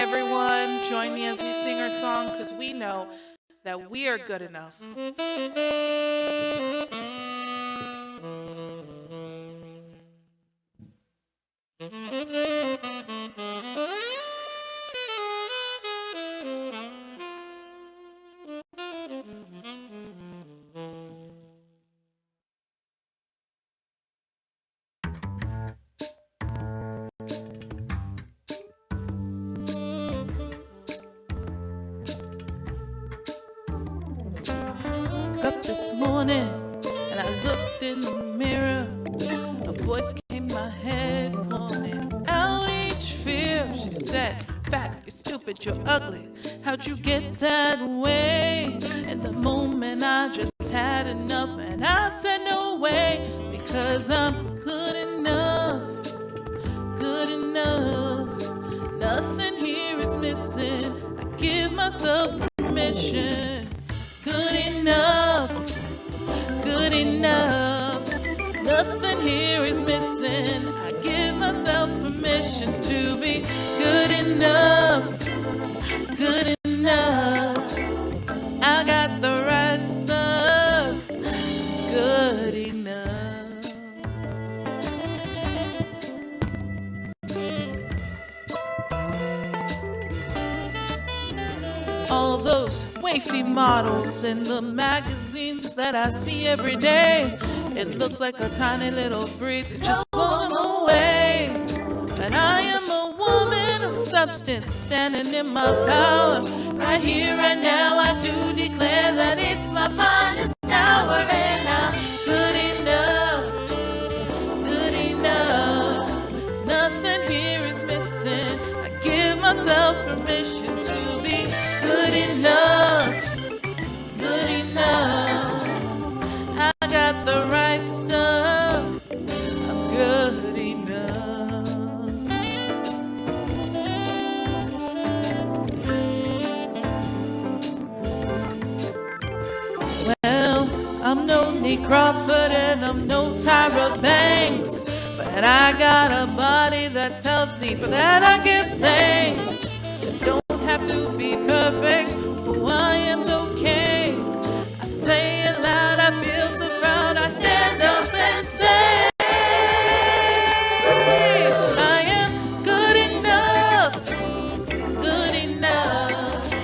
everyone. Join me as we sing our song because we know that we are good enough. Woke up this morning and I looked in the mirror. A voice came in my head, pointing out each fear. She said, "Fat, you're stupid, you're ugly. How'd you get that way?" In the moment, I just had enough, and I said, "No way, because I'm good enough, good enough. Nothing here is missing. I give myself permission. Good enough, good enough. Nothing here is missing. I give myself permission to be good enough, good enough. I got the right stuff, good enough." All those wafy models in the magazines that I see every day, it looks like a tiny little breeze that just blown away. And I am a woman of substance, standing in my power. Right here, right now, I do declare that it's my finest hour, and I'm good enough, good enough. Nothing here is missing. I give myself permission to be good enough, good enough. I got the right stuff, I'm good enough. Well, I'm no Nick Crawford and I'm no Tyra Banks, but I got a body that's healthy. For that I give thanks. Don't have to be perfect, who I am's okay. I say it loud, I feel so proud. I stand up and say, I am good enough, good enough.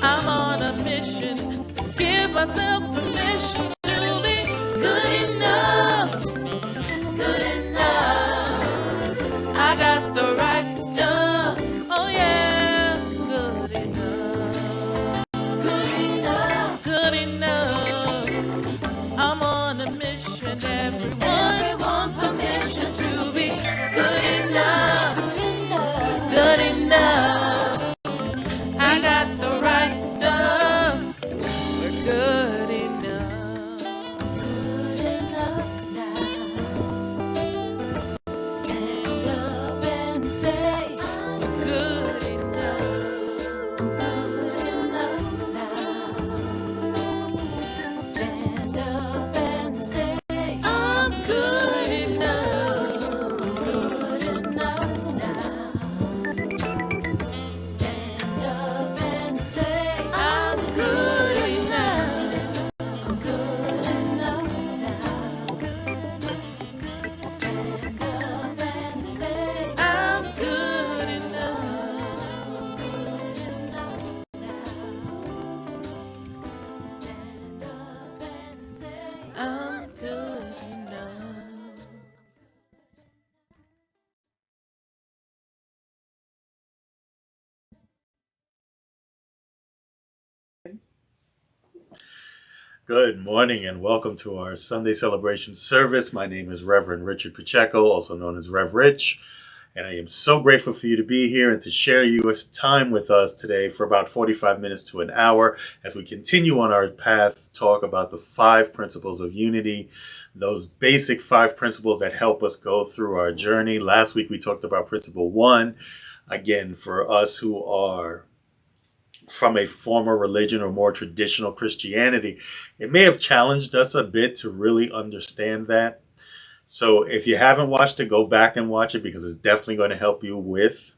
I'm on a mission to give myself permission to be good enough, good enough. I got the right stuff, oh yeah, good enough, good enough, good enough. I'm on a mission, everyone permission to be good enough, good enough. I got the right stuff, we're good enough. Good enough now. Stand up and say, I'm good enough. Good enough now. Stand up and say, I'm good enough. Good enough now. Stand up and say, I'm good enough. I'm good enough now. Stand up and say, I'm good enough. Good enough now. Stand up and say, I'm good enough. Good morning and welcome to our Sunday celebration service. My name is Reverend Richard Pacheco, also known as Rev Rich, and I am so grateful for you to be here and to share your time with us today for about 45 minutes to an hour as we continue on our path to talk about the 5 principles of unity, those basic 5 principles that help us go through our journey. Last week we talked about principle 1, again, for us who are from a former religion or more traditional Christianity, it may have challenged us a bit to really understand that. So if you haven't watched it, go back and watch it because it's definitely going to help you with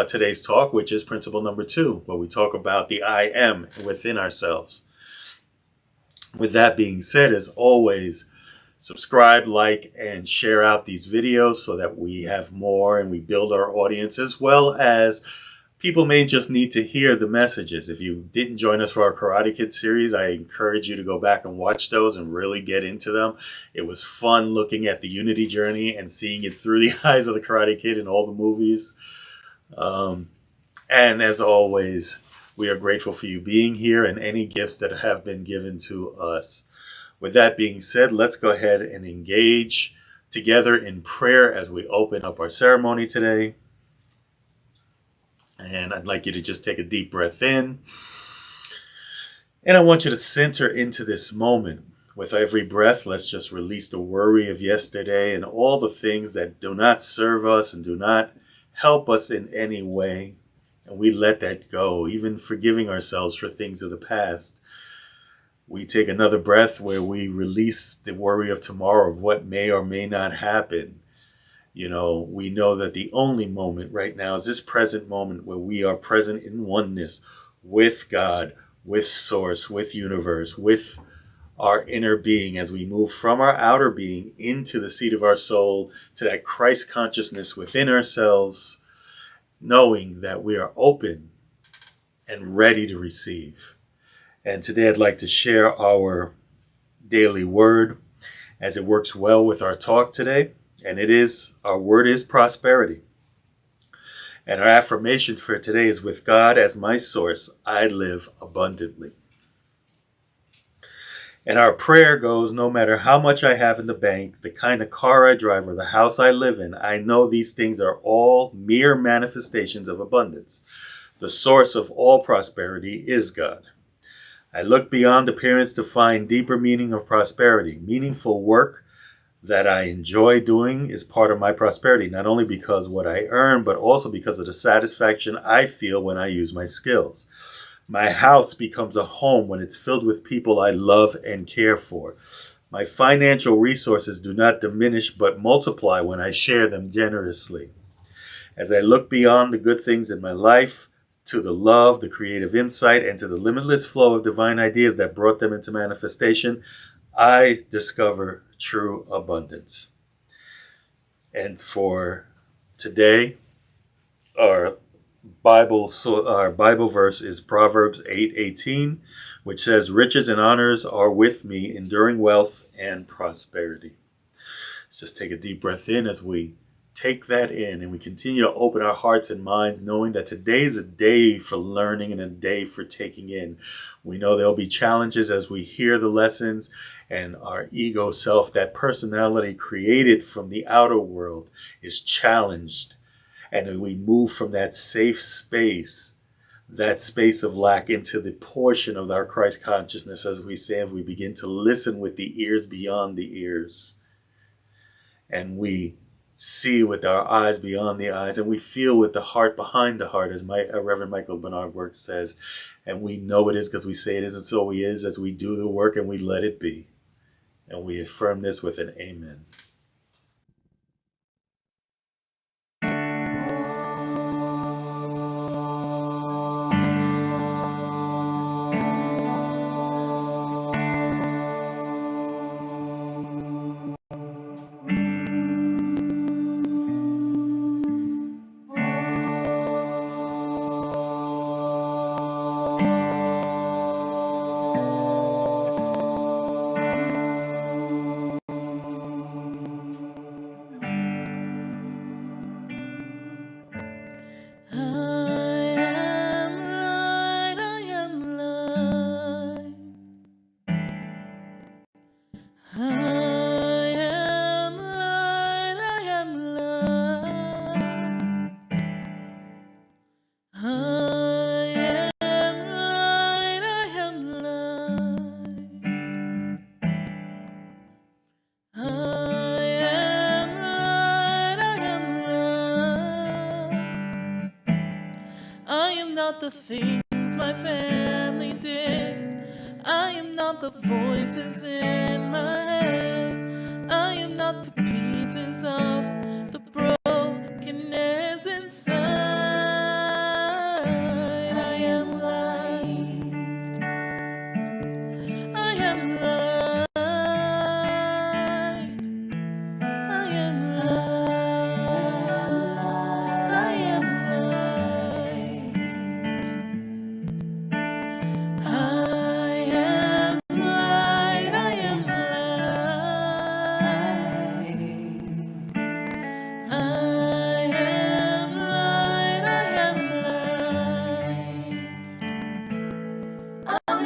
today's talk, which is principle number 2, where we talk about the I am within ourselves. With that being said, as always, subscribe, like, and share out these videos so that we have more and we build our audience, as well as people may just need to hear the messages. If you didn't join us for our Karate Kid series, I encourage you to go back and watch those and really get into them. It was fun looking at the Unity journey and seeing it through the eyes of the Karate Kid in all the movies. And as always, we are grateful for you being here and any gifts that have been given to us. With that being said, let's go ahead and engage together in prayer as we open up our ceremony today. And I'd like you to just take a deep breath in. And I want you to center into this moment. With every breath, let's just release the worry of yesterday and all the things that do not serve us and do not help us in any way. And we let that go, even forgiving ourselves for things of the past. We take another breath where we release the worry of tomorrow, of what may or may not happen. You know, we know that the only moment right now is this present moment where we are present in oneness with God, with Source, with Universe, with our inner being as we move from our outer being into the seat of our soul to that Christ consciousness within ourselves, knowing that we are open and ready to receive. And today I'd like to share our daily word as it works well with our talk today. And our word is prosperity. And our affirmation for today is, with God as my source, I live abundantly. And our prayer goes, no matter how much I have in the bank, the kind of car I drive, or the house I live in, I know these things are all mere manifestations of abundance. The source of all prosperity is God. I look beyond appearance to find deeper meaning of prosperity. Meaningful work that I enjoy doing is part of my prosperity, not only because what I earn, but also because of the satisfaction I feel when I use my skills. My house becomes a home when it's filled with people I love and care for. My financial resources do not diminish but multiply when I share them generously. As I look beyond the good things in my life, to the love, the creative insight, and to the limitless flow of divine ideas that brought them into manifestation, I discover true abundance. And for today, our Bible verse is Proverbs 8:18, which says, "Riches and honors are with me, enduring wealth and prosperity." Let's just take a deep breath in as we take that in, and we continue to open our hearts and minds, knowing that today's a day for learning and a day for taking in. We know there'll be challenges as we hear the lessons, and our ego self, that personality created from the outer world, is challenged. And we move from that safe space, that space of lack, into the portion of our Christ consciousness, as we say, if we begin to listen with the ears beyond the ears. And we see with our eyes beyond the eyes, and we feel with the heart behind the heart, as Reverend Michael Bernard Works says. And we know it is because we say it is, and so he is, as we do the work and we let it be. And we affirm this with an amen. Not the things my family did. I am not the voices in my head. I am not the pieces of the brokenness inside.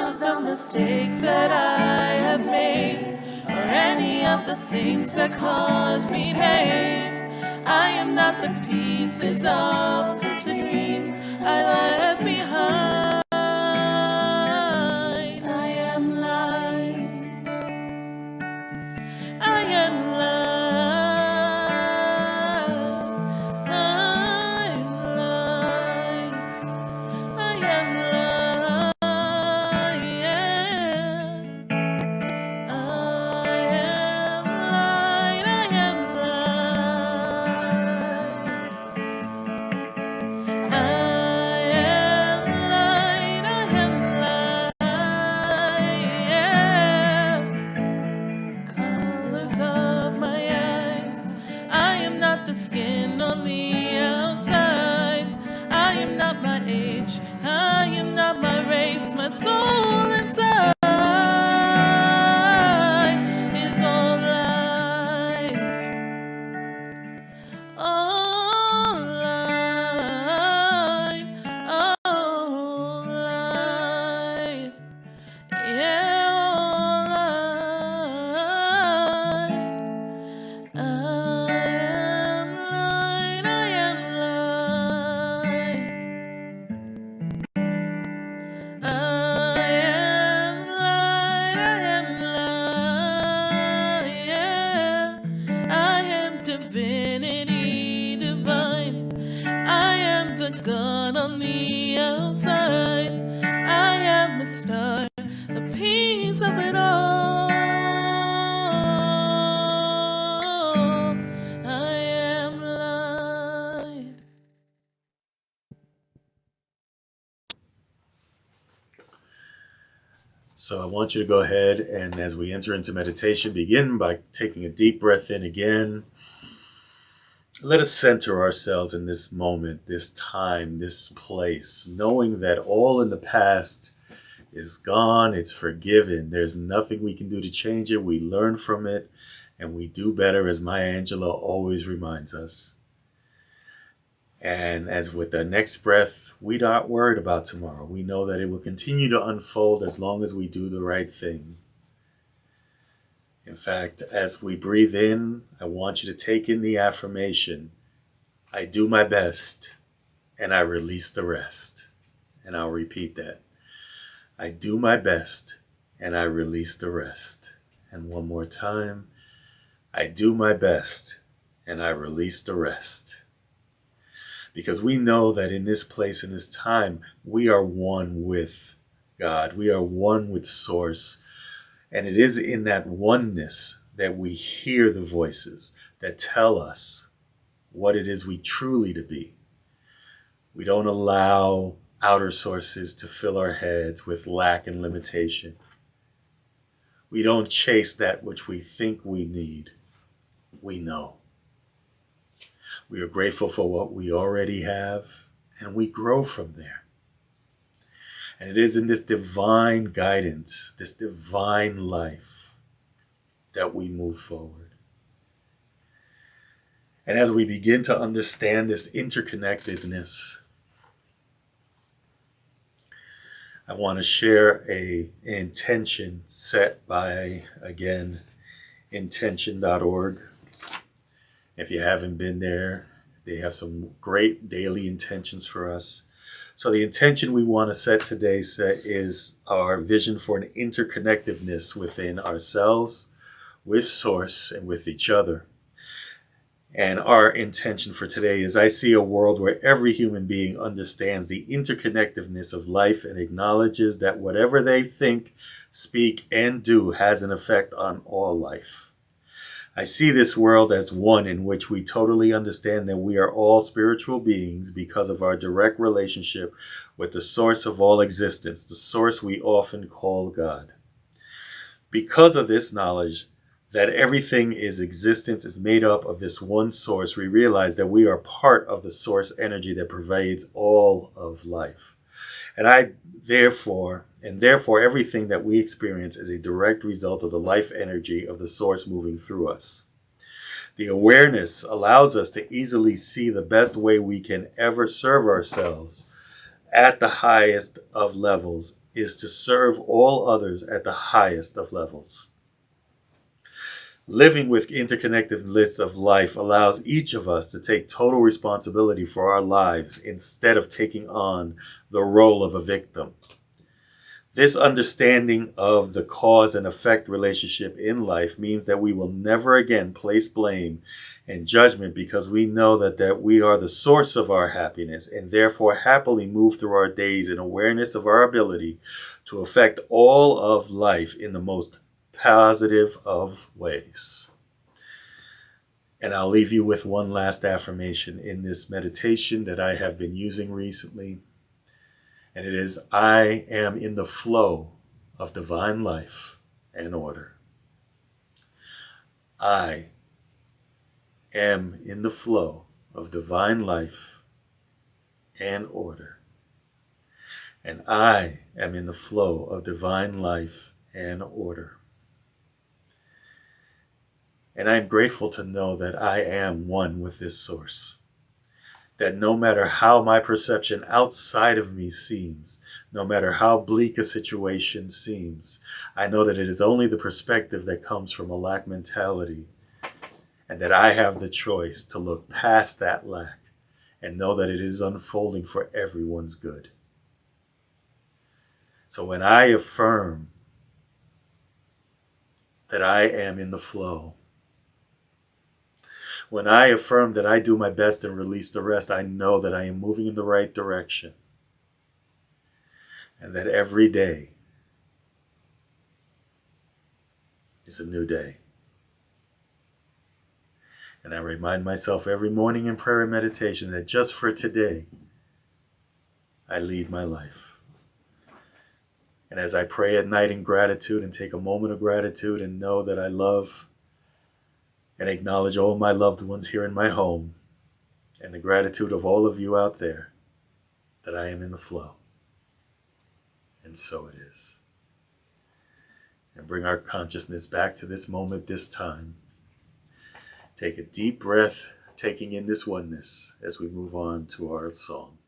of the mistakes that I have made, or any of the things that cause me pain. I am not the pieces of the dream I left behind. I am light. I am light. I'm light. I am light. I am light. I am light. I am light. I am light. Colors of my eyes. I am not the skin on the outside. I am not my age. I am not my race. My soul inside is all light. All light. All light. Yeah, all light. I am light. I am light. I am light. I am light. Yeah. I am divinity divine. I am the gun on the outside. I am a star, a piece of it all. I am light. So I want you to go ahead and, as we enter into meditation, begin by taking a deep breath in again. Let us center ourselves in this moment, this time, this place, knowing that all in the past is gone, it's forgiven. There's nothing we can do to change it. We learn from it, and we do better, as Maya Angelou always reminds us. And as with the next breath, we're not worried about tomorrow. We know that it will continue to unfold as long as we do the right thing. In fact, as we breathe in, I want you to take in the affirmation, I do my best and I release the rest. And I'll repeat that. I do my best and I release the rest. And one more time, I do my best and I release the rest. Because we know that in this place, in this time, we are one with God. We are one with Source. And it is in that oneness that we hear the voices that tell us what it is we truly to be. We don't allow outer sources to fill our heads with lack and limitation. We don't chase that which we think we need. We know. We are grateful for what we already have, and we grow from there. And it is in this divine guidance, this divine life, that we move forward. And as we begin to understand this interconnectedness, I want to share an intention set by, again, intention.org. If you haven't been there, they have some great daily intentions for us. So the intention we want to set today is our vision for an interconnectedness within ourselves, with Source, and with each other. And our intention for today is I see a world where every human being understands the interconnectedness of life and acknowledges that whatever they think, speak, and do has an effect on all life. I see this world as one in which we totally understand that we are all spiritual beings because of our direct relationship with the source of all existence, the source we often call God. Because of this knowledge that everything is existence is made up of this one source, we realize that we are part of the source energy that pervades all of life. And therefore everything that we experience is a direct result of the life energy of the source moving through us. The awareness allows us to easily see the best way we can ever serve ourselves at the highest of levels is to serve all others at the highest of levels. Living with interconnected lists of life allows each of us to take total responsibility for our lives instead of taking on the role of a victim. This understanding of the cause and effect relationship in life means that we will never again place blame and judgment because we know that we are the source of our happiness and therefore happily move through our days in awareness of our ability to affect all of life in the most positive of ways. And I'll leave you with one last affirmation in this meditation that I have been using recently. And it is, I am in the flow of divine life and order. I am in the flow of divine life and order. And I am in the flow of divine life and order. And I am grateful to know that I am one with this source. That no matter how my perception outside of me seems, no matter how bleak a situation seems, I know that it is only the perspective that comes from a lack mentality, and that I have the choice to look past that lack and know that it is unfolding for everyone's good. So when I affirm that I am in the flow, when I affirm that I do my best and release the rest, I know that I am moving in the right direction. And that every day is a new day. And I remind myself every morning in prayer and meditation that just for today, I lead my life. And as I pray at night in gratitude and take a moment of gratitude and know that I love and acknowledge all my loved ones here in my home and the gratitude of all of you out there, that I am in the flow. And so it is. And bring our consciousness back to this moment, this time. Take a deep breath, taking in this oneness as we move on to our song.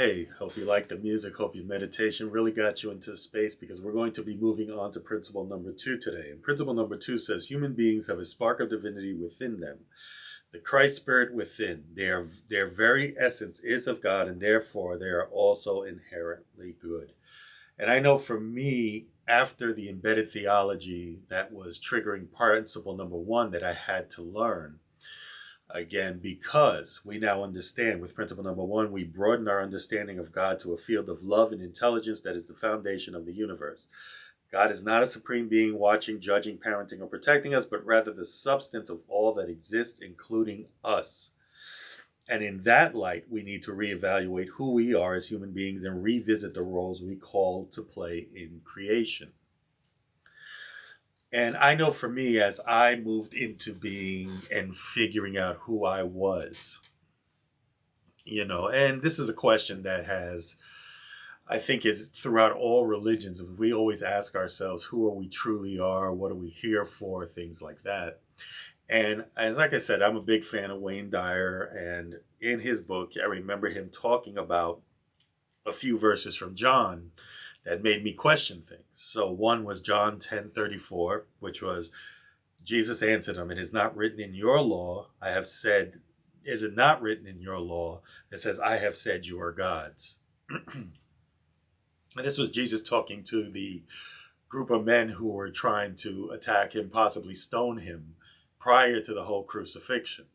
Hey, hope you like the music. Hope your meditation really got you into space because we're going to be moving on to principle number 2 today. And principle number 2 says human beings have a spark of divinity within them, the Christ spirit within. Their very essence is of God, and therefore they are also inherently good. And I know for me, after the embedded theology that was triggering principle number 1 that I had to learn, again, because we now understand with principle number 1, we broaden our understanding of God to a field of love and intelligence that is the foundation of the universe. God is not a supreme being watching, judging, parenting, or protecting us, but rather the substance of all that exists, including us. And in that light, we need to reevaluate who we are as human beings and revisit the roles we call to play in creation. And I know for me, as I moved into being and figuring out who I was, and this is a question that I think is throughout all religions. We always ask ourselves, who are we truly are? What are we here for? Things like that. And like I said, I'm a big fan of Wayne Dyer. And in his book, I remember him talking about a few verses from John that made me question things. So one was John 10:34, which was, Jesus answered him, "It is not written in your law, I have said, is it not written in your law that says, I have said you are gods?" And this was Jesus talking to the group of men who were trying to attack him, possibly stone him, prior to the whole crucifixion.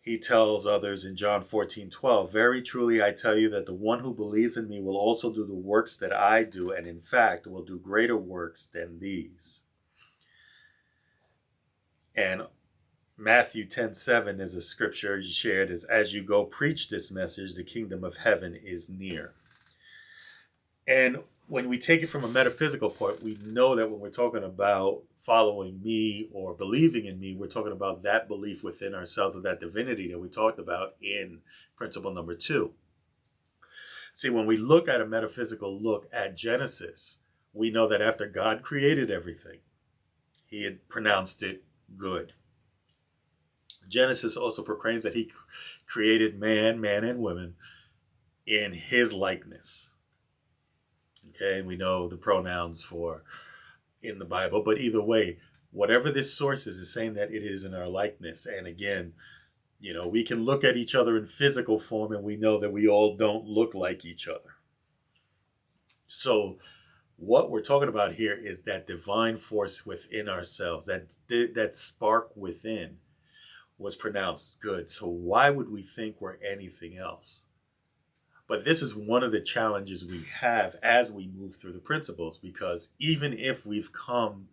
He tells others in John 14:12, "Very truly I tell you that the one who believes in me will also do the works that I do, and in fact will do greater works than these." And Matthew 10:7 is a scripture shared as you go preach this message, the kingdom of heaven is near. And when we take it from a metaphysical point, we know that when we're talking about following me or believing in me, we're talking about that belief within ourselves of that divinity that we talked about in principle number 2. See, when we look at a metaphysical look at Genesis, we know that after God created everything, he had pronounced it good. Genesis also proclaims that he created man and women in his likeness. Okay, and we know the pronouns for in the Bible, but either way, whatever this source is saying that it is in our likeness. And again, we can look at each other in physical form and we know that we all don't look like each other. So what we're talking about here is that divine force within ourselves, that spark within was pronounced good. So why would we think we're anything else? But this is one of the challenges we have as we move through the principles, because even if we've come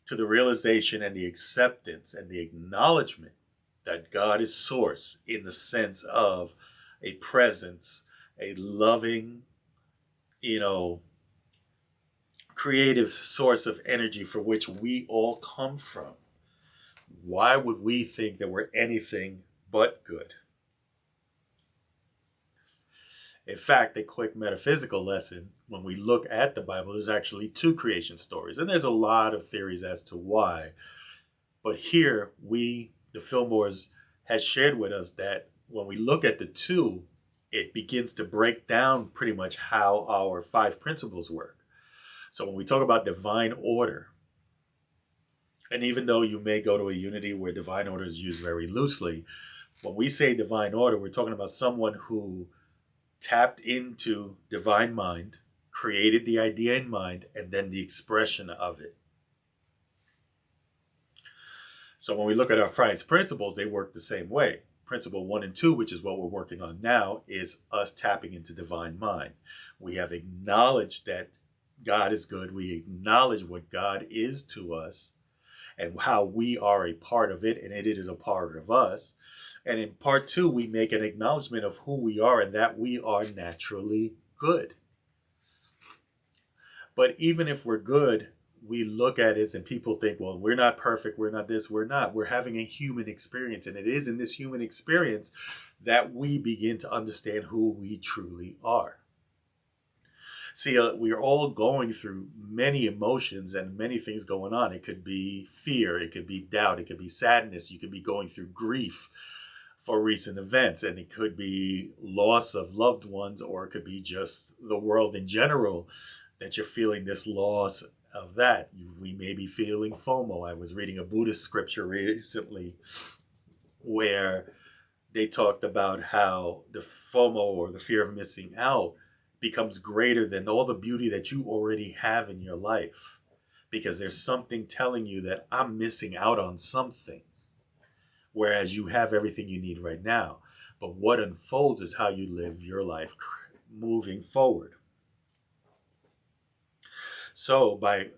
to the realization and the acceptance and the acknowledgement that God is source in the sense of a presence, a loving, creative source of energy for which we all come from, why would we think that we're anything but good? In fact, a quick metaphysical lesson, when we look at the Bible, there's actually 2 creation stories. And there's a lot of theories as to why. But here, the Fillmores, has shared with us that when we look at the 2, it begins to break down pretty much how our 5 principles work. So when we talk about divine order, and even though you may go to a unity where divine order is used very loosely, when we say divine order, we're talking about someone who tapped into divine mind, created the idea in mind, and then the expression of it. So when we look at our 5 principles, they work the same way. Principle 1 and 2, which is what we're working on now, is us tapping into divine mind. We have acknowledged that God is good. We acknowledge what God is to us and how we are a part of it, and it is a part of us. And in part 2, we make an acknowledgement of who we are and that we are naturally good. But even if we're good, we look at it and people think, well, we're not perfect, we're not this, we're not. We're having a human experience, and it is in this human experience that we begin to understand who we truly are. See, we are all going through many emotions and many things going on. It could be fear, it could be doubt, it could be sadness, you could be going through grief, for recent events. And it could be loss of loved ones, or it could be just the world in general that you're feeling this loss of that. We may be feeling FOMO. I was reading a Buddhist scripture recently where they talked about how the FOMO, or the fear of missing out, becomes greater than all the beauty that you already have in your life, because there's something telling you that I'm missing out on something, whereas you have everything you need right now. But what unfolds is how you live your life moving forward. So by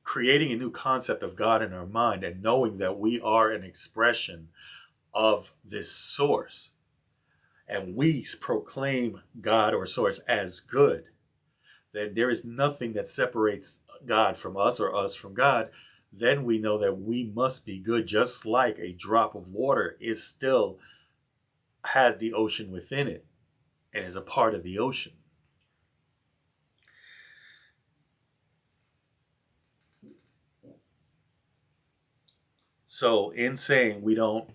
creating a new concept of God in our mind, and knowing that we are an expression of this source, and we proclaim God or source as good, then there is nothing that separates God from us, or us from God. Then we know that we must be good, just like a drop of water is still has the ocean within it and is a part of the ocean. So in saying we don't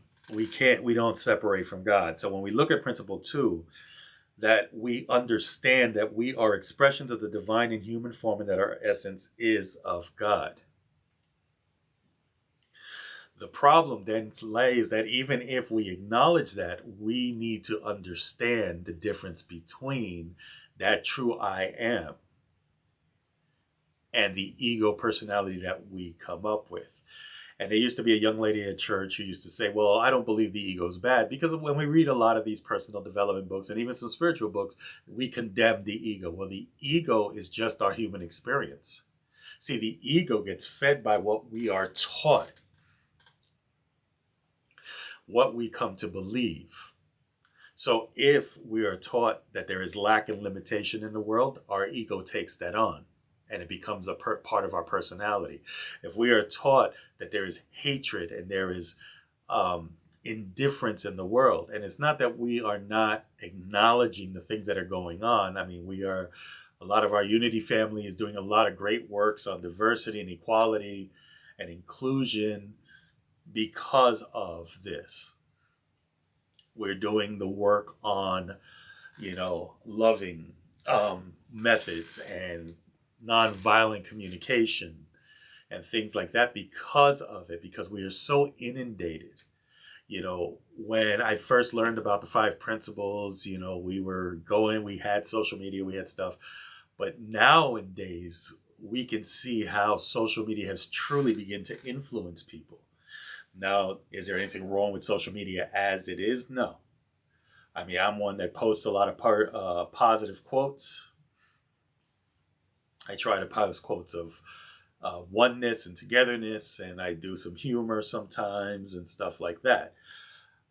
separate from God. So when we look at principle 2, that we understand that we are expressions of the divine in human form, and that our essence is of God. The problem then lays that even if we acknowledge that, we need to understand the difference between that true I am and the ego personality that we come up with. And there used to be a young lady at church who used to say, well, I don't believe the ego is bad, because when we read a lot of these personal development books, and even some spiritual books, we condemn the ego. Well, the ego is just our human experience. See, the ego gets fed by what we are taught, what we come to believe. So if we are taught that there is lack and limitation in the world, our ego takes that on, and it becomes a part of our personality. If we are taught that there is hatred and there is indifference in the world, and it's not that we are not acknowledging the things that are going on. I mean, a lot of our Unity family is doing a lot of great works on diversity and equality and inclusion because of this. We're doing the work on, loving methods and nonviolent communication and things like that because of it, because we are so inundated. When I first learned about the 5 principles, we had social media, we had stuff. But nowadays, we can see how social media has truly begun to influence people. Now, is there anything wrong with social media as it is? No. I mean, I'm one that posts a lot of positive quotes. I try to post quotes of oneness and togetherness, and I do some humor sometimes and stuff like that.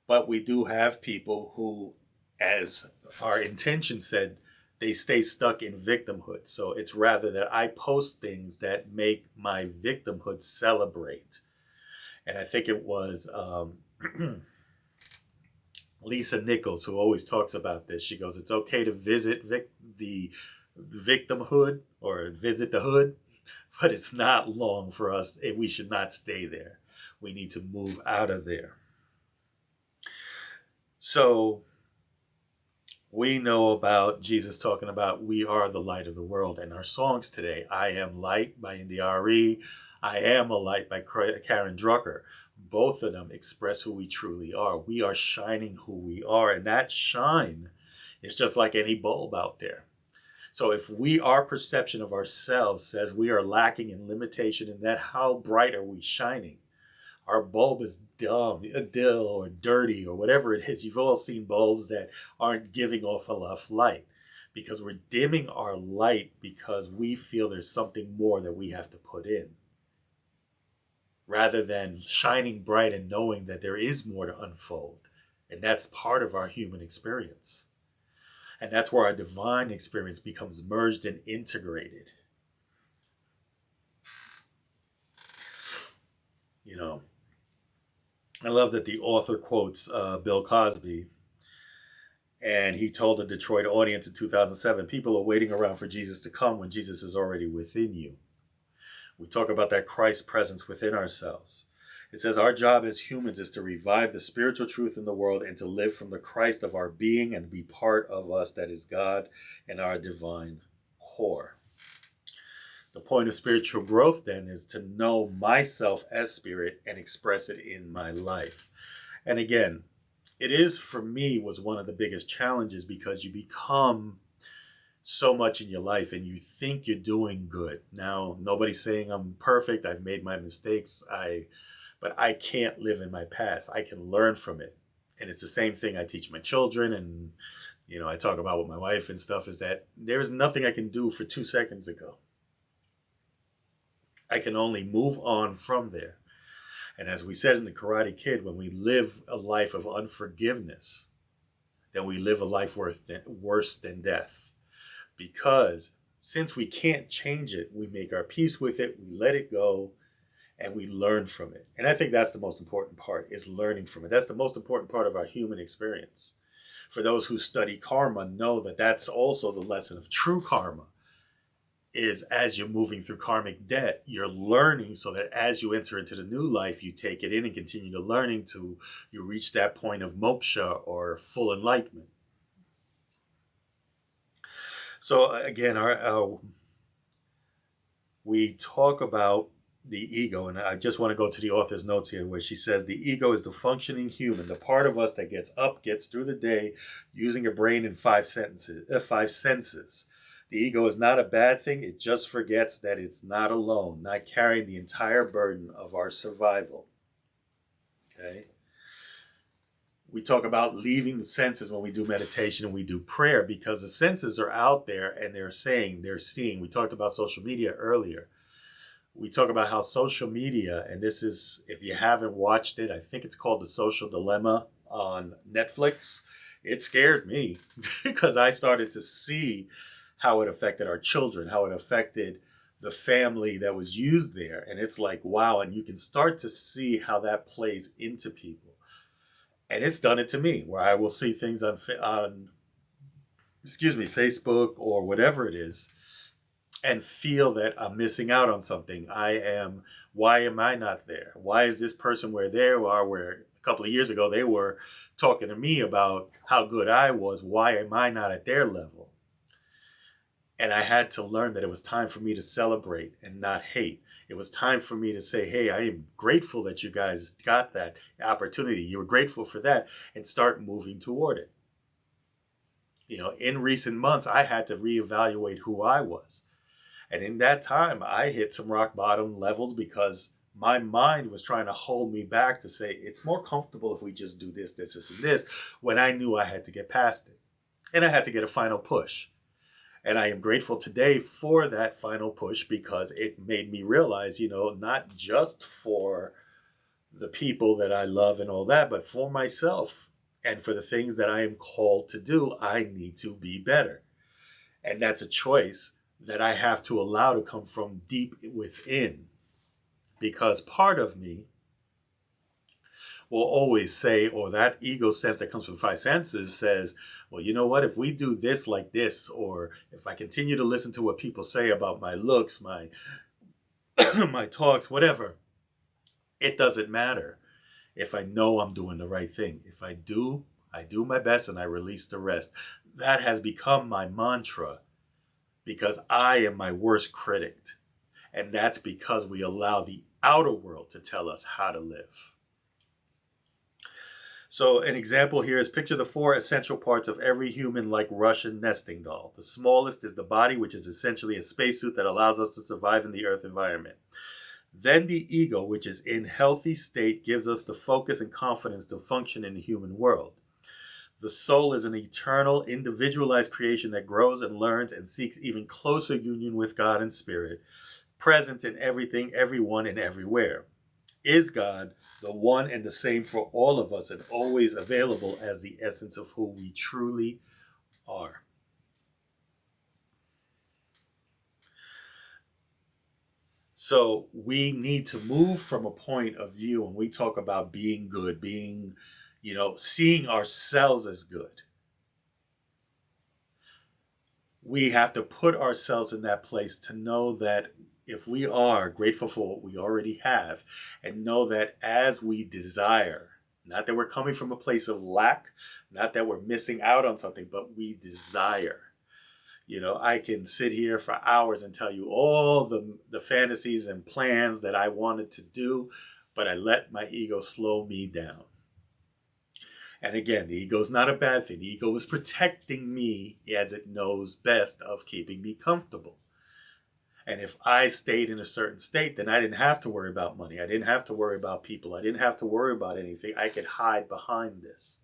But we do have people who, as our intention said, they stay stuck in victimhood. So it's rather that I post things that make my victimhood celebrate. And I think it was Lisa Nichols who always talks about this. She goes, it's okay to visit the victimhood or visit the hood, but it's not long for us. We should not stay there. We need to move out of there. So we know about Jesus talking about we are the light of the world. And our songs today, I Am Light by NDRE, I Am a Light by Karen Drucker, both of them express who we truly are. We are shining who we are. And that shine is just like any bulb out there. So if our perception of ourselves says we are lacking in limitation, and that how bright are we shining? Our bulb is dull or dirty or whatever it is. You've all seen bulbs that aren't giving off enough light because we're dimming our light because we feel there's something more that we have to put in, rather than shining bright and knowing that there is more to unfold. And that's part of our human experience. And that's where our divine experience becomes merged and integrated. I love that the author quotes Bill Cosby. And he told a Detroit audience in 2007, people are waiting around for Jesus to come when Jesus is already within you. We talk about that Christ presence within ourselves. It says, our job as humans is to revive the spiritual truth in the world and to live from the Christ of our being and be part of us that is God and our divine core. The point of spiritual growth then is to know myself as spirit and express it in my life. And again, it is, for me, was one of the biggest challenges, because you become so much in your life and you think you're doing good. Now, nobody's saying I'm perfect. I've made my mistakes. But I can't live in my past. I can learn from it. And it's the same thing I teach my children, and I talk about with my wife and stuff, is that there is nothing I can do for 2 seconds ago. I can only move on from there. And as we said in the Karate Kid, when we live a life of unforgiveness, then we live a life worse than death. Because since we can't change it, we make our peace with it, we let it go, and we learn from it. And I think that's the most important part, is learning from it. That's the most important part of our human experience. For those who study karma, know that that's also the lesson of true karma, is as you're moving through karmic debt, you're learning so that as you enter into the new life, you take it in and continue to learning till you reach that point of moksha, or full enlightenment. So again, we talk about the ego, and I just want to go to the author's notes here, where she says the ego is the functioning human, the part of us that gets through the day using a brain in five senses. The ego is not a bad thing. It just forgets that it's not alone, not carrying the entire burden of our survival. Okay? We talk about leaving the senses when we do meditation and we do prayer, because the senses are out there and they're seeing. We talked about social media earlier. We talk about how social media, and this is, if you haven't watched it, I think it's called The Social Dilemma on Netflix. It scared me because I started to see how it affected our children, how it affected the family that was used there. And it's like, wow. And you can start to see how that plays into people. And it's done it to me, where I will see things on Facebook or whatever it is, and feel that I'm missing out on something. Why am I not there? Why is this person where they are, where a couple of years ago they were talking to me about how good I was? Why am I not at their level? And I had to learn that it was time for me to celebrate and not hate. It was time for me to say, hey, I am grateful that you guys got that opportunity. You were grateful for that, and start moving toward it. In recent months, I had to reevaluate who I was. And in that time, I hit some rock bottom levels because my mind was trying to hold me back to say, it's more comfortable if we just do this, and this, when I knew I had to get past it. And I had to get a final push. And I am grateful today for that final push, because it made me realize, not just for the people that I love and all that, but for myself and for the things that I am called to do, I need to be better. And that's a choice that I have to allow to come from deep within, because part of me will always say, or that ego sense that comes from five senses says, well, you know what, if we do this like this, or if I continue to listen to what people say about my looks, my my talks, whatever, it doesn't matter if I know I'm doing the right thing. If I do my best and I release the rest. That has become my mantra, because I am my worst critic. And that's because we allow the outer world to tell us how to live. So an example here is, picture the 4 essential parts of every human-like Russian nesting doll. The smallest is the body, which is essentially a spacesuit that allows us to survive in the Earth environment. Then the ego, which is in healthy state, gives us the focus and confidence to function in the human world. The soul is an eternal, individualized creation that grows and learns and seeks even closer union with God and Spirit, present in everything, everyone, and everywhere. Is God the one and the same for all of us, and always available as the essence of who we truly are? So we need to move from a point of view when we talk about being good, seeing ourselves as good. we have to put ourselves in that place to know that if we are grateful for what we already have, and know that as we desire, not that we're coming from a place of lack, not that we're missing out on something, but we desire. I can sit here for hours and tell you all the fantasies and plans that I wanted to do, but I let my ego slow me down. And again, the ego is not a bad thing. The ego is protecting me as it knows best of keeping me comfortable. And if I stayed in a certain state, then I didn't have to worry about money. I didn't have to worry about people. I didn't have to worry about anything. I could hide behind this.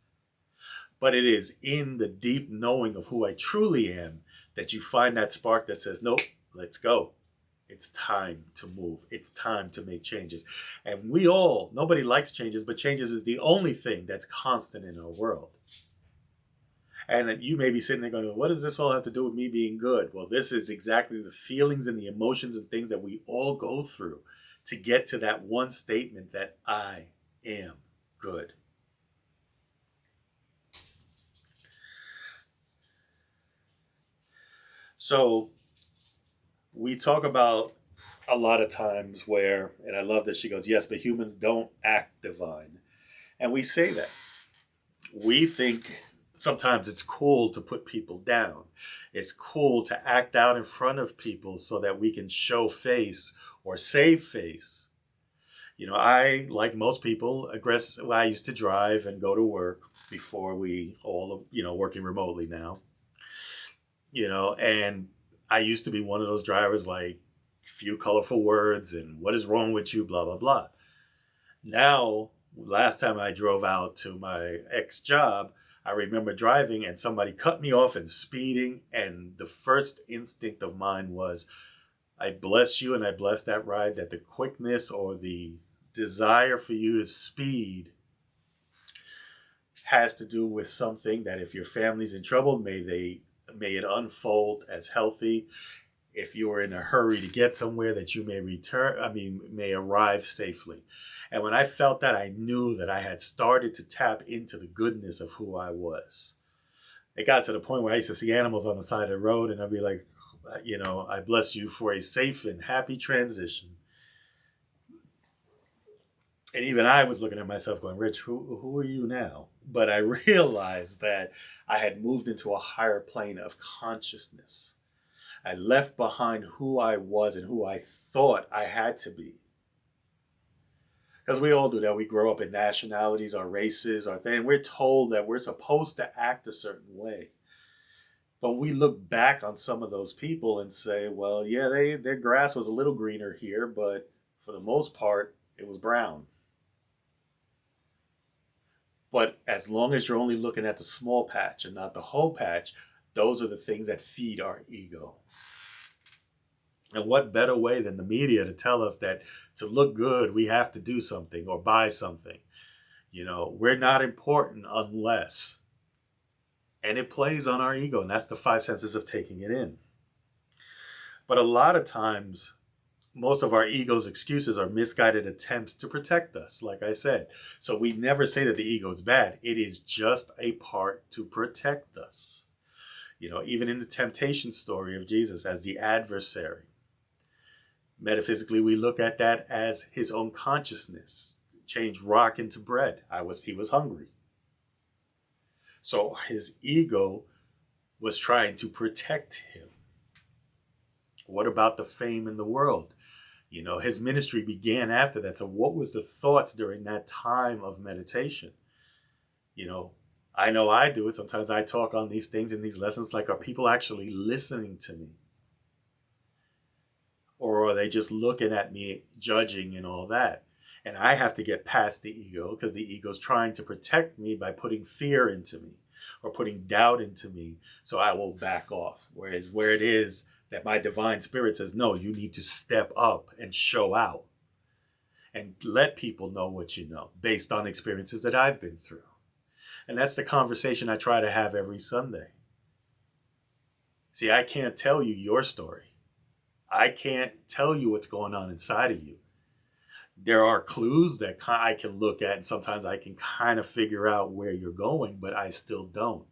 But it is in the deep knowing of who I truly am that you find that spark that says, nope, let's go. It's time to move. It's time to make changes. And nobody likes changes, but changes is the only thing that's constant in our world. And you may be sitting there going, what does this all have to do with me being good? Well, this is exactly the feelings and the emotions and things that we all go through to get to that one statement that I am good. So we talk about a lot of times where, and I love that she goes, yes, but humans don't act divine. And we say that. We think sometimes it's cool to put people down. It's cool to act out in front of people so that we can show face or save face. I, like most people, I used to drive and go to work before we all, working remotely now. And I used to be one of those drivers like few colorful words and what is wrong with you, blah, blah, blah. Now, last time I drove out to my ex-job, I remember driving and somebody cut me off and speeding. And the first instinct of mine was, I bless you and I bless that ride, that the quickness or the desire for you to speed has to do with something that if your family's in trouble, may it unfold as healthy. If you're in a hurry to get somewhere, that you may arrive safely. And when I felt that, I knew that I had started to tap into the goodness of who I was. It got to the point where I used to see animals on the side of the road and I'd be like, I bless you for a safe and happy transition. And even I was looking at myself going, Rich, who are you now? But I realized that I had moved into a higher plane of consciousness. I left behind who I was and who I thought I had to be. Because we all do that. We grow up in nationalities, our races, our thing. We're told that we're supposed to act a certain way. But we look back on some of those people and say, well, yeah, their grass was a little greener here, but for the most part, it was brown. But as long as you're only looking at the small patch and not the whole patch, those are the things that feed our ego. And what better way than the media to tell us that to look good, we have to do something or buy something. We're not important unless. And it plays on our ego, and that's the 5 senses of taking it in. But a lot of times, most of our ego's excuses are misguided attempts to protect us, like I said. So we never say that the ego is bad. It is just a part to protect us. Even in the temptation story of Jesus as the adversary, metaphysically, we look at that as his own consciousness. Changed rock into bread. He was hungry. So his ego was trying to protect him. What about the fame in the world? His ministry began after that. So what was the thoughts during that time of meditation? I know I do it. Sometimes I talk on these things in these lessons like, are people actually listening to me? Or are they just looking at me, judging and all that? And I have to get past the ego because the ego is trying to protect me by putting fear into me or putting doubt into me. So I will back off. Whereas where it is that my divine spirit says, no, you need to step up and show out and let people know what you know based on experiences that I've been through. And that's the conversation I try to have every Sunday. See, I can't tell you your story. I can't tell you what's going on inside of you. There are clues that I can look at, and sometimes I can kind of figure out where you're going, but I still don't.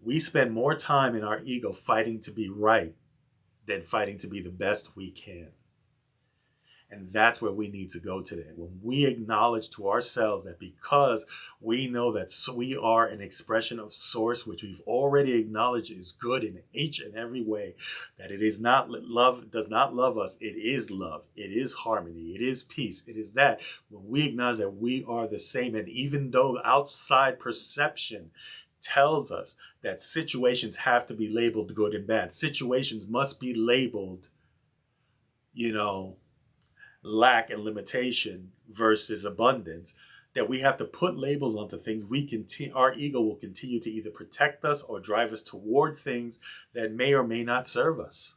We spend more time in our ego fighting to be right than fighting to be the best we can. And that's where we need to go today. When we acknowledge to ourselves that because we know that we are an expression of source, which we've already acknowledged is good in each and every way, that it is not love, does not love us. It is love. It is harmony. It is peace. It is that. When we acknowledge that we are the same, and even though outside perception tells us that situations have to be labeled good and bad, situations must be labeled, lack and limitation versus abundance, that we have to put labels onto things. Our ego will continue to either protect us or drive us toward things that may or may not serve us.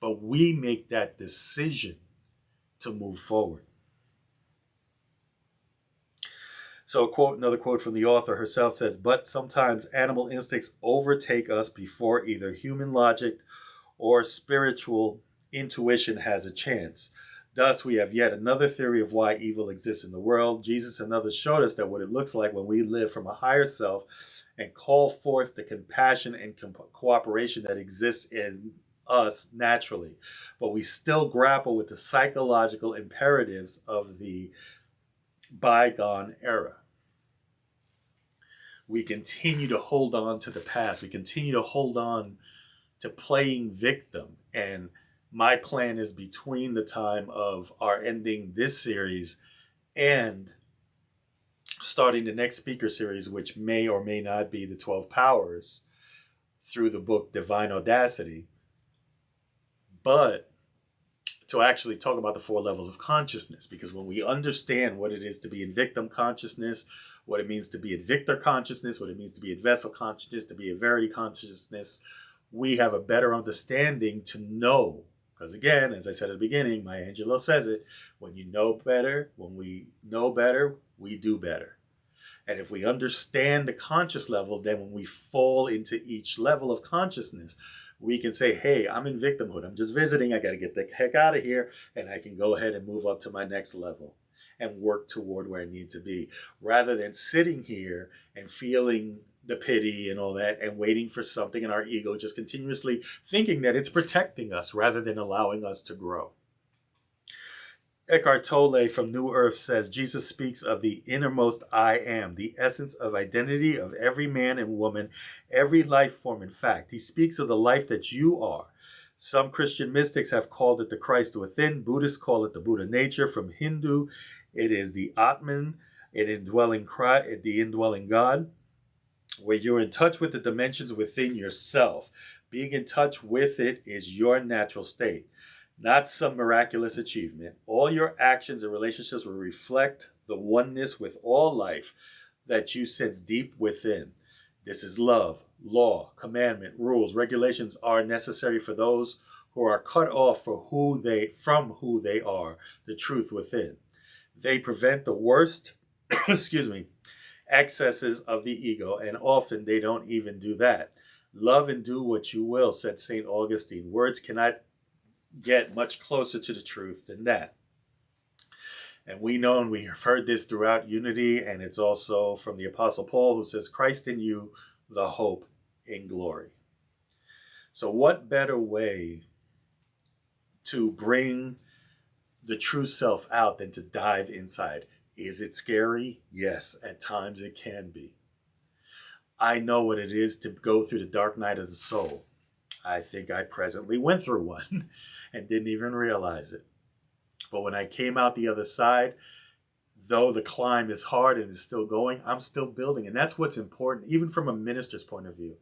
But we make that decision to move forward. So another quote from the author herself says, "But sometimes animal instincts overtake us before either human logic or spiritual intuition has a chance. Thus, we have yet another theory of why evil exists in the world. Jesus and others showed us that what it looks like when we live from a higher self and call forth the compassion and cooperation that exists in us naturally. But we still grapple with the psychological imperatives of the bygone era. We continue to hold on to the past. We continue to hold on to playing victim. And my plan is between the time of our ending this series and starting the next speaker series, which may or may not be the 12 Powers through the book Divine Audacity, but to actually talk about the 4 levels of consciousness. Because when we understand what it is to be in victim consciousness, what it means to be in victor consciousness, what it means to be in vessel consciousness, to be in verity consciousness, we have a better understanding to know. Because again, as I said at the beginning, Maya Angelou says it, when we know better, we do better. And if we understand the conscious levels, then when we fall into each level of consciousness, we can say, hey, I'm in victimhood. I'm just visiting. I got to get the heck out of here. And I can go ahead and move up to my next level and work toward where I need to be, rather than sitting here and feeling the pity and all that and waiting for something in our ego, just continuously thinking that it's protecting us rather than allowing us to grow. Eckhart Tolle from New Earth says, Jesus speaks of the innermost I am, the essence of identity of every man and woman, every life form. In fact, he speaks of the life that you are. Some Christian mystics have called it the Christ within. Buddhists call it the Buddha nature. From Hindu, it is the Atman, the indwelling God, where you're in touch with the dimensions within yourself. Being in touch with it is your natural state, not some miraculous achievement. All your actions and relationships will reflect the oneness with all life that you sense deep within. This is love, law, commandment, rules, regulations are necessary for those who are cut off from who they are, the truth within. They prevent the worst, excesses of the ego, and often they don't even do that. Love and do what you will, said St. Augustine. Words cannot get much closer to the truth than that. And we know, and we have heard this throughout Unity, and it's also from the Apostle Paul, who says, Christ in you, the hope in glory. So what better way to bring the true self out than to dive inside? Is it scary? Yes, at times it can be. I know what it is to go through the dark night of the soul. I think I presently went through one and didn't even realize it. But when I came out the other side, though the climb is hard and is still going, I'm still building. And that's what's important, even from a minister's point of view.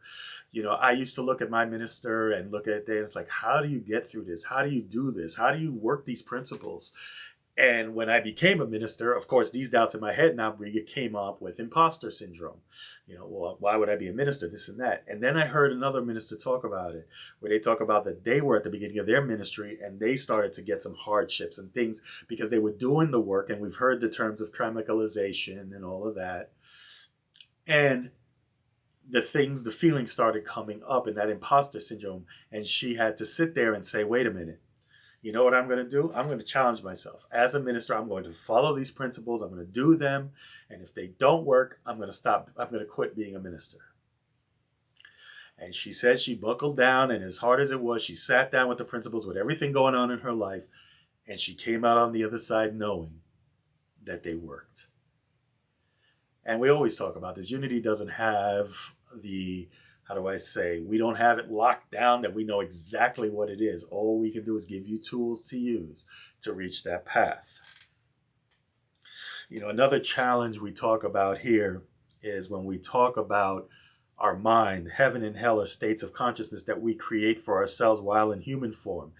I used to look at my minister and look at it, and it's like, how do you get through this? How do you do this? How do you work these principles? And when I became a minister, of course, these doubts in my head now came up with imposter syndrome. Well, why would I be a minister? This and that. And then I heard another minister talk about it, where they talk about that they were at the beginning of their ministry and they started to get some hardships and things because they were doing the work. And we've heard the terms of chemicalization and all of that. And the feelings started coming up in that imposter syndrome. And she had to sit there and say, wait a minute. You know what I'm going to do? I'm going to challenge myself. As a minister, I'm going to follow these principles. I'm going to do them. And if they don't work, I'm going to stop. I'm going to quit being a minister. And she said she buckled down, and as hard as it was, she sat down with the principals with everything going on in her life, and she came out on the other side knowing that they worked. And we always talk about this. Unity doesn't have the, how do I say, we don't have it locked down that we know exactly what it is. All we can do is give you tools to use to reach that path. You know, another challenge we talk about here is when we talk about our mind. Heaven and hell are states of consciousness that we create for ourselves while in human form.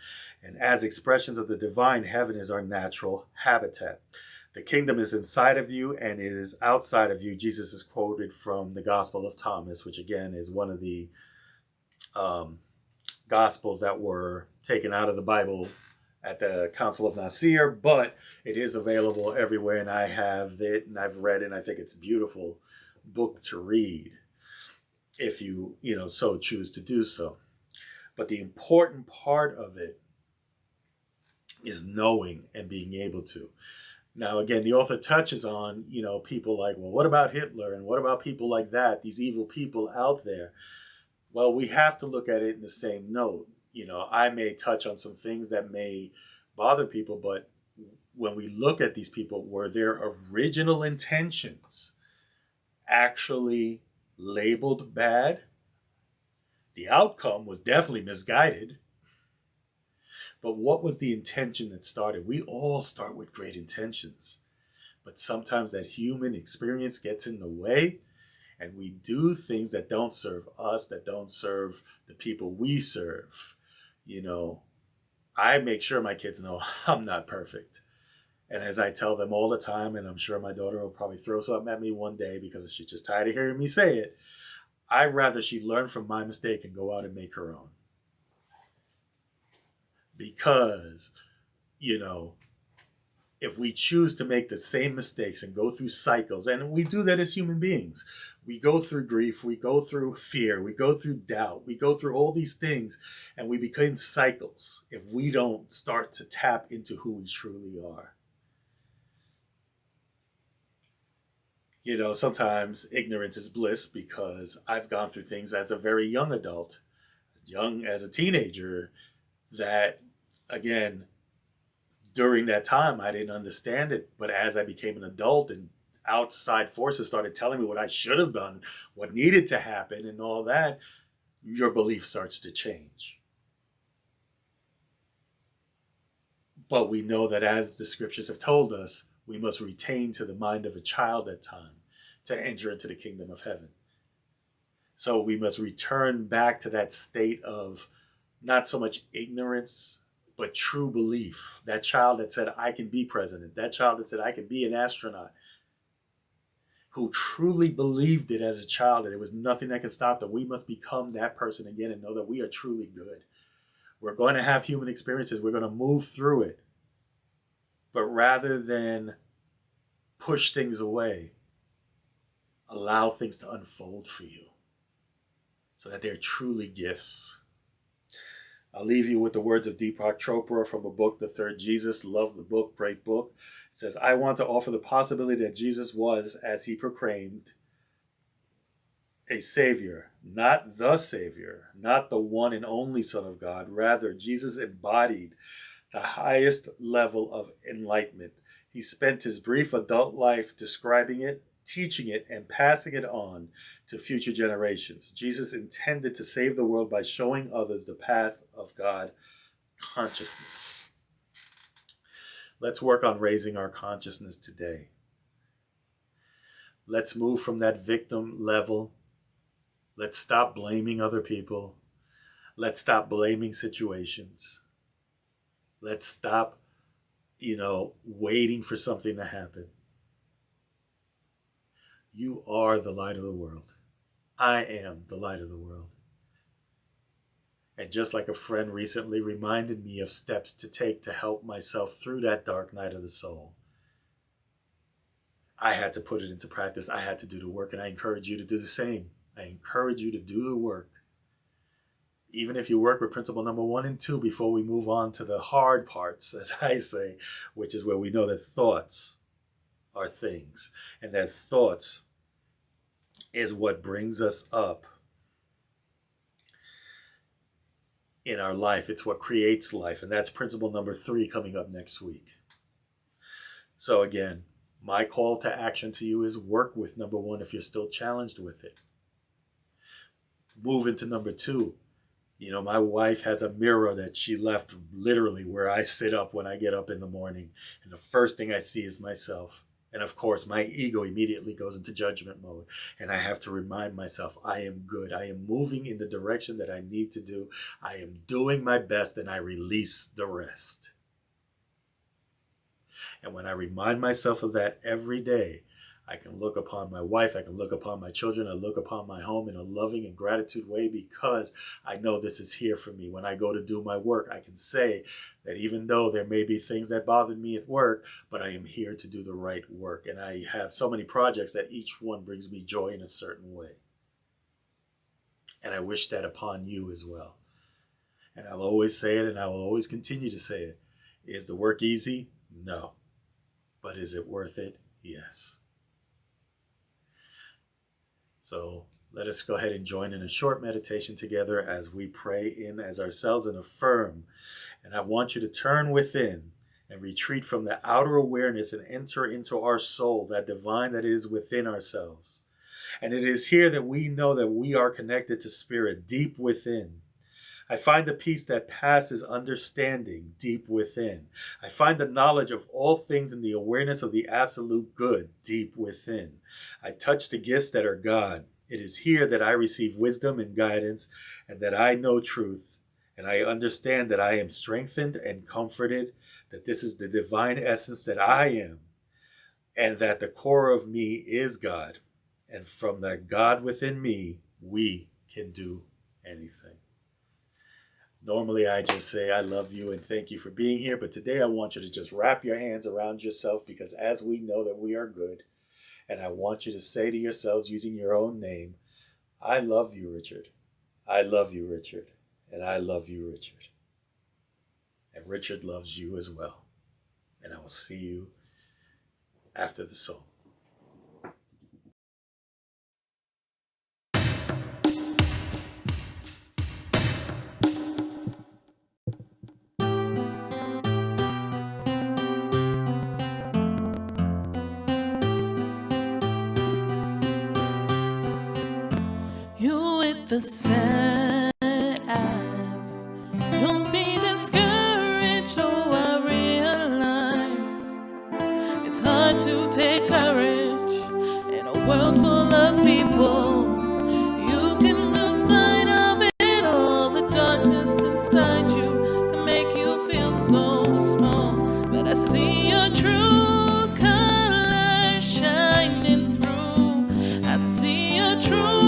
And as expressions of the divine, heaven is our natural habitat. The kingdom is inside of you and it is outside of you. Jesus is quoted from the Gospel of Thomas, which again is one of the Gospels that were taken out of the Bible at the Council of Nicaea, but it is available everywhere, and I have it and I've read it, and I think it's a beautiful book to read if you so choose to do so. But the important part of it is knowing and being able to. Now, again, the author touches on, people like, well, what about Hitler? And what about people like that, these evil people out there? Well, we have to look at it in the same note. I may touch on some things that may bother people, but when we look at these people, were their original intentions actually labeled bad? The outcome was definitely misguided. But what was the intention that started? We all start with great intentions. But sometimes that human experience gets in the way, and we do things that don't serve us, that don't serve the people we serve. I make sure my kids know I'm not perfect. And as I tell them all the time, and I'm sure my daughter will probably throw something at me one day because she's just tired of hearing me say it, I'd rather she learn from my mistake and go out and make her own. Because, if we choose to make the same mistakes and go through cycles, and we do that as human beings, we go through grief, we go through fear, we go through doubt, we go through all these things, and we become cycles if we don't start to tap into who we truly are. Sometimes ignorance is bliss, because I've gone through things as a very young adult, young as a teenager, that, again, during that time, I didn't understand it. But as I became an adult and outside forces started telling me what I should have done, what needed to happen and all that, your belief starts to change. But we know that as the scriptures have told us, we must retain to the mind of a child at time to enter into the kingdom of heaven. So we must return back to that state of not so much ignorance, but true belief. That child that said, I can be president. That child that said, I can be an astronaut. Who truly believed it as a child, that there was nothing that could stop them. We must become that person again and know that we are truly good. We're going to have human experiences. We're going to move through it. But rather than push things away, allow things to unfold for you so that they're truly gifts. I'll leave you with the words of Deepak Chopra from a book, The Third Jesus. Love the book, great book. It says, I want to offer the possibility that Jesus was, as he proclaimed, a savior, not the savior, not the one and only Son of God. Rather, Jesus embodied the highest level of enlightenment. He spent his brief adult life describing it, teaching it, and passing it on to future generations. Jesus intended to save the world by showing others the path of God consciousness. Let's work on raising our consciousness today. Let's move from that victim level. Let's stop blaming other people. Let's stop blaming situations. Let's stop, waiting for something to happen. You are the light of the world. I am the light of the world. And just like a friend recently reminded me of steps to take to help myself through that dark night of the soul, I had to put it into practice. I had to do the work, and I encourage you to do the same. I encourage you to do the work. Even if you work with principle number 1 and 2 before we move on to the hard parts, as I say, which is where we know that thoughts are things, and that thoughts is what brings us up in our life. It's what creates life. And that's principle number 3 coming up next week. So again, my call to action to you is work with number 1 if you're still challenged with it. Move into number 2. My wife has a mirror that she left literally where I sit up when I get up in the morning. And the first thing I see is myself. And of course, my ego immediately goes into judgment mode. And I have to remind myself, I am good. I am moving in the direction that I need to do. I am doing my best, and I release the rest. And when I remind myself of that every day, I can look upon my wife, I can look upon my children, I look upon my home in a loving and gratitude way, because I know this is here for me. When I go to do my work, I can say that even though there may be things that bothered me at work, but I am here to do the right work. And I have so many projects that each one brings me joy in a certain way. And I wish that upon you as well. And I'll always say it, and I will always continue to say it. Is the work easy? No. But is it worth it? Yes. So let us go ahead and join in a short meditation together as we pray in as ourselves and affirm. And I want you to turn within and retreat from the outer awareness and enter into our soul, that divine that is within ourselves. And it is here that we know that we are connected to spirit deep within. I find the peace that passes understanding deep within. I find the knowledge of all things in the awareness of the absolute good deep within. I touch the gifts that are God. It is here that I receive wisdom and guidance, and that I know truth, and I understand that I am strengthened and comforted, that this is the divine essence that I am, and that the core of me is God. And from that God within me, we can do anything. Normally, I just say, I love you and thank you for being here. But today, I want you to just wrap your hands around yourself, because as we know that we are good, and I want you to say to yourselves using your own name, I love you, Richard. I love you, Richard. And I love you, Richard. And Richard loves you as well. And I will see you after the song. You with the sad eyes, don't be discouraged. Oh, I realize it's hard to take courage in a world full of people. You can lose sight of it all. The darkness inside you can make you feel so small, but I see your true colors shining through. I see your true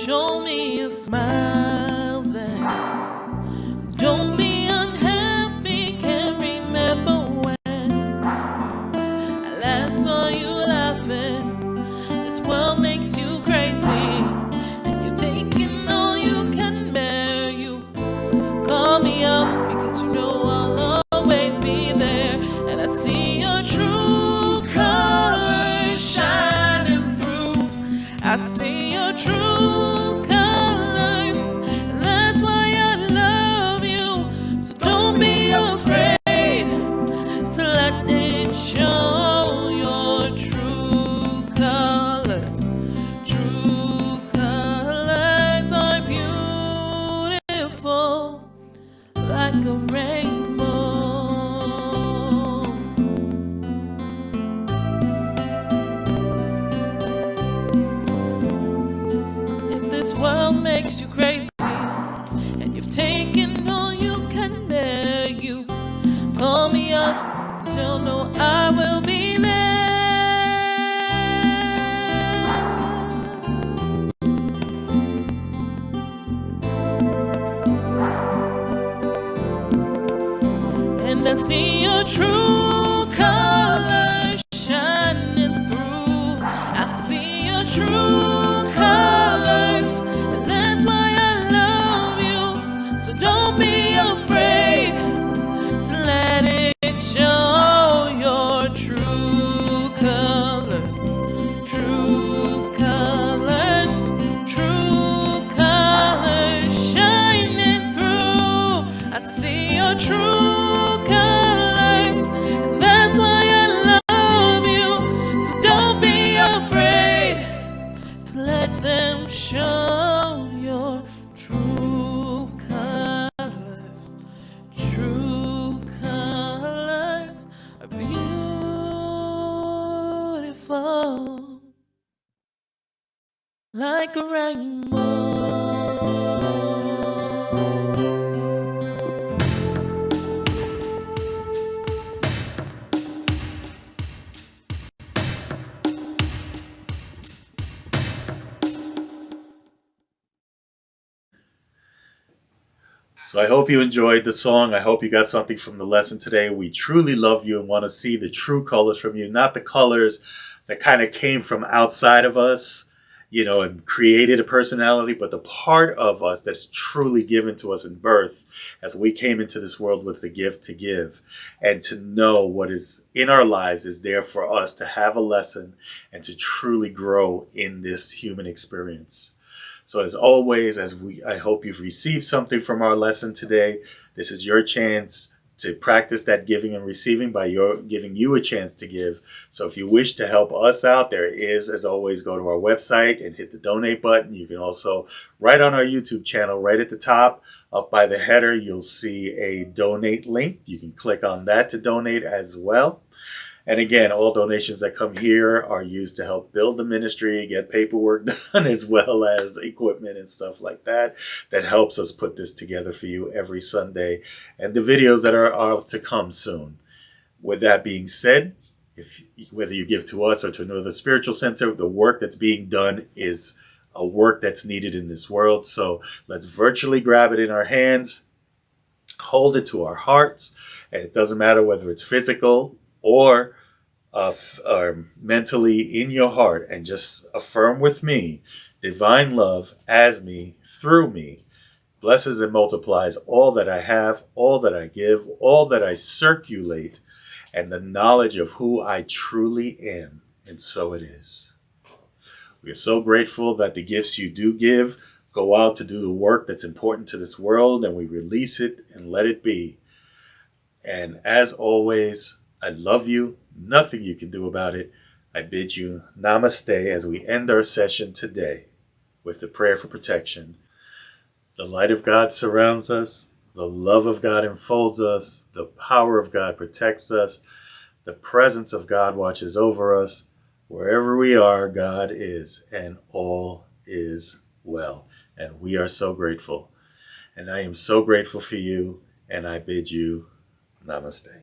show me a smile then. Don't be unhappy, can't remember when I last saw you laughing. This world makes you crazy, and you're taking all you can bear. You call me up because you know I'll always be there. And I see your true colors shining through. I see your true like a rainbow. If this world makes you crazy and you've taken all you can bear, you call me up, 'cause you'll know I will be there. see your true colors shining through. I see your true colors, and that's why I love you. So don't be afraid to let it show your true colors, true colors, true colors shining through. I see your true colors, and that's why I love you. So don't be afraid to let them show your true colors. True colors are beautiful, like a rainbow. So I hope you enjoyed the song. I hope you got something from the lesson today. We truly love you and want to see the true colors from you, not the colors that kind of came from outside of us, and created a personality, but the part of us that's truly given to us in birth as we came into this world with the gift to give and to know what is in our lives is there for us to have a lesson and to truly grow in this human experience. So as always, I hope you've received something from our lesson today. This is your chance to practice that giving and receiving by giving you a chance to give. So if you wish to help us out, there is, as always, go to our website and hit the donate button. You can also, right on our YouTube channel, right at the top, up by the header, you'll see a donate link. You can click on that to donate as well. And again, all donations that come here are used to help build the ministry, get paperwork done, as well as equipment and stuff like that. That helps us put this together for you every Sunday and the videos that are to come soon. With that being said, whether you give to us or to another spiritual center, the work that's being done is a work that's needed in this world. So let's virtually grab it in our hands, hold it to our hearts, and it doesn't matter whether it's physical or mentally in your heart, and just affirm with me, divine love as me, through me, blesses and multiplies all that I have, all that I give, all that I circulate, and the knowledge of who I truly am. And so it is. We are so grateful that the gifts you do give go out to do the work that's important to this world, and we release it and let it be. And as always, I love you. Nothing you can do about it. I bid you namaste as we end our session today with the prayer for protection. The light of God surrounds us. The love of God enfolds us. The power of God protects us. The presence of God watches over us. Wherever we are, God is, and all is well. And we are so grateful. And I am so grateful for you, and I bid you namaste.